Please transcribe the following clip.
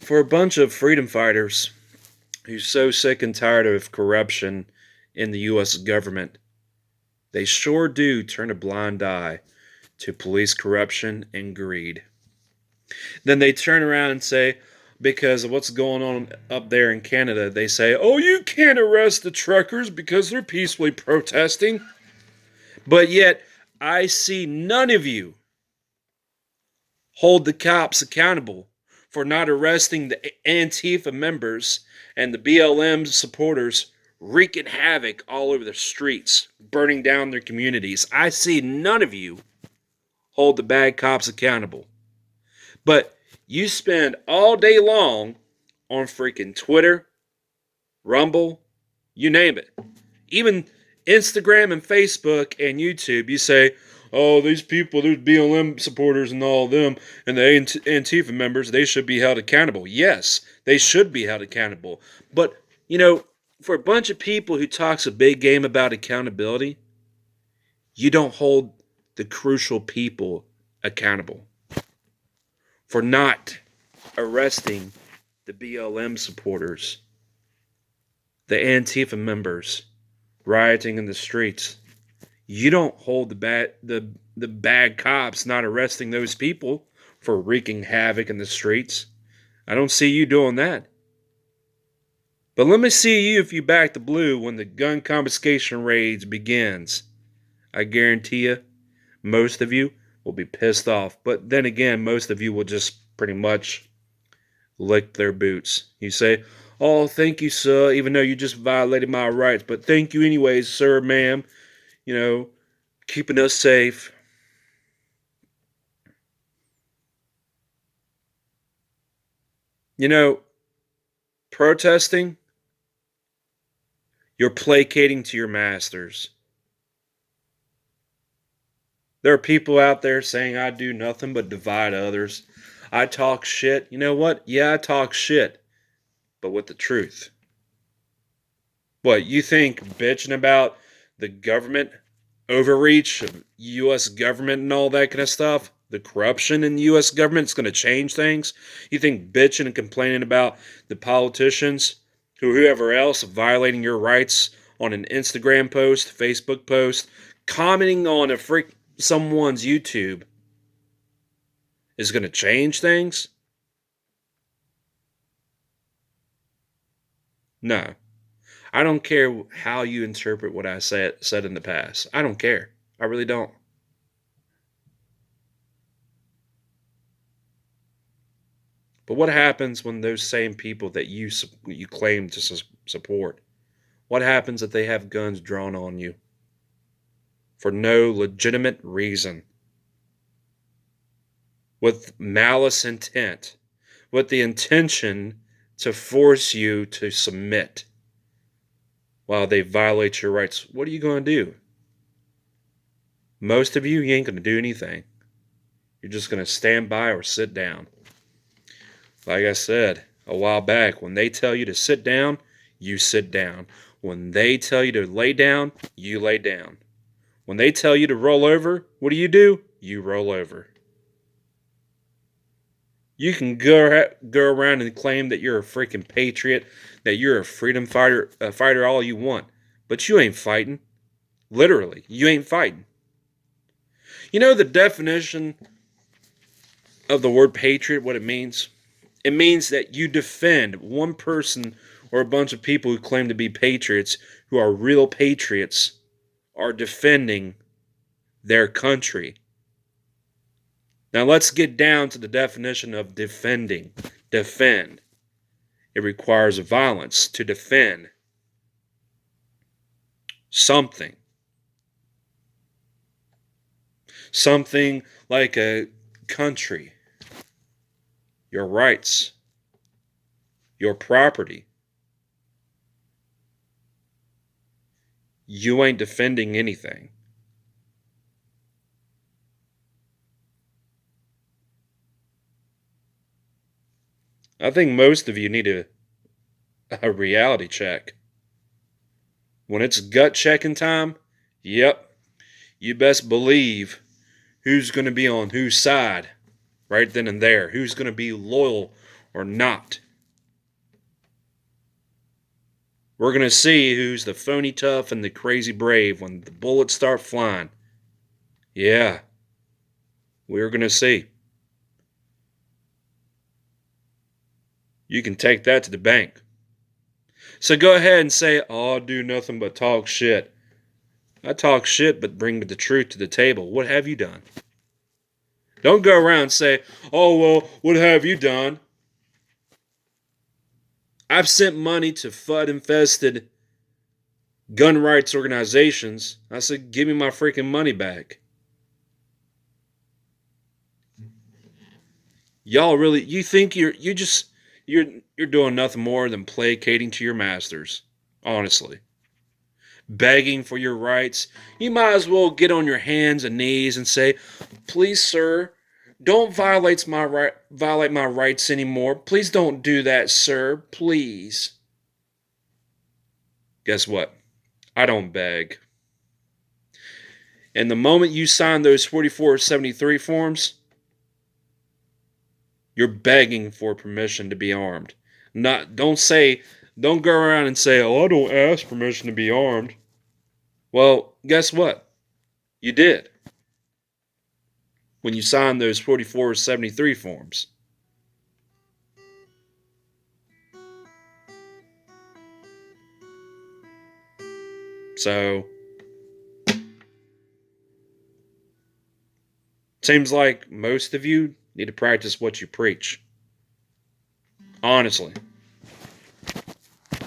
For a bunch of freedom fighters who's so sick and tired of corruption in the US government, they sure do turn a blind eye to police corruption and greed. Then they turn around and say, because of what's going on up there in Canada, they say, oh, you can't arrest the truckers because they're peacefully protesting. But yet, I see none of you hold the cops accountable for not arresting the Antifa members and the BLM supporters wreaking havoc all over the streets, burning down their communities. I see none of you hold the bad cops accountable. But you spend all day long on freaking Twitter, Rumble, you name it. Even Instagram and Facebook and YouTube, you say, oh, these people, there's BLM supporters and all of them, and the Antifa members, they should be held accountable. Yes, they should be held accountable. But, for a bunch of people who talks a big game about accountability, you don't hold the crucial people accountable for not arresting the BLM supporters, the Antifa members rioting in the streets. You don't hold the bad cops not arresting those people for wreaking havoc in the streets. I don't see you doing that. But let me see you if you back the blue when the gun confiscation raids begins. I guarantee you, most of you will be pissed off. But then again, most of you will just pretty much lick their boots. You say, oh, thank you, sir, even though you just violated my rights. But thank you anyways, sir, ma'am. Keeping us safe. Protesting, you're placating to your masters. There are people out there saying I do nothing but divide others. I talk shit. You know what? Yeah, I talk shit, but with the truth. What, you think bitching about the government overreach of U.S. government and all that kind of stuff, the corruption in the U.S. government is going to change things? You think bitching and complaining about the politicians, whoever else, violating your rights on an Instagram post, Facebook post, commenting on someone's YouTube is going to change things? No. I don't care how you interpret what I said in the past. I don't care. I really don't. But what happens when those same people that you claim to support, what happens if they have guns drawn on you for no legitimate reason, with malice intent, with the intention to force you to submit while they violate your rights? What are you going to do? Most of you ain't going to do anything. You're just going to stand by or sit down. Like I said a while back, when they tell you to sit down, you sit down. When they tell you to lay down, you lay down. When they tell you to roll over, what do? You roll over. You can go around and claim that you're a freaking patriot, that you're a freedom fighter all you want, but you ain't fighting. Literally, you ain't fighting. You know the definition of the word patriot, what it means? It means that you defend one person or a bunch of people who claim to be patriots, who are real patriots, are defending their country. Now let's get down to the definition of defending. Defend. It requires violence to defend something. Something like a country, your rights, your property. You ain't defending anything. I think most of you need a reality check. When it's gut checking time, yep, you best believe who's going to be on whose side right then and there. Who's going to be loyal or not. We're going to see who's the phony tough and the crazy brave when the bullets start flying. Yeah, we're going to see. You can take that to the bank. So go ahead and say, oh, I do nothing but talk shit. I talk shit but bring the truth to the table. What have you done? Don't go around and say, oh, well, what have you done? I've sent money to FUD-infested gun rights organizations. I said, give me my freaking money back. Y'all really, you think you're doing nothing more than placating to your masters, honestly. Begging for your rights. You might as well get on your hands and knees and say, please, sir, don't violate my rights anymore. Please don't do that, sir. Please. Guess what? I don't beg. And the moment you sign those 4473 forms, you're begging for permission to be armed. Don't go around and say, oh, I don't ask permission to be armed. Well, guess what? You did. When you signed those 4473 forms. So, seems like most of you need to practice what you preach. Honestly.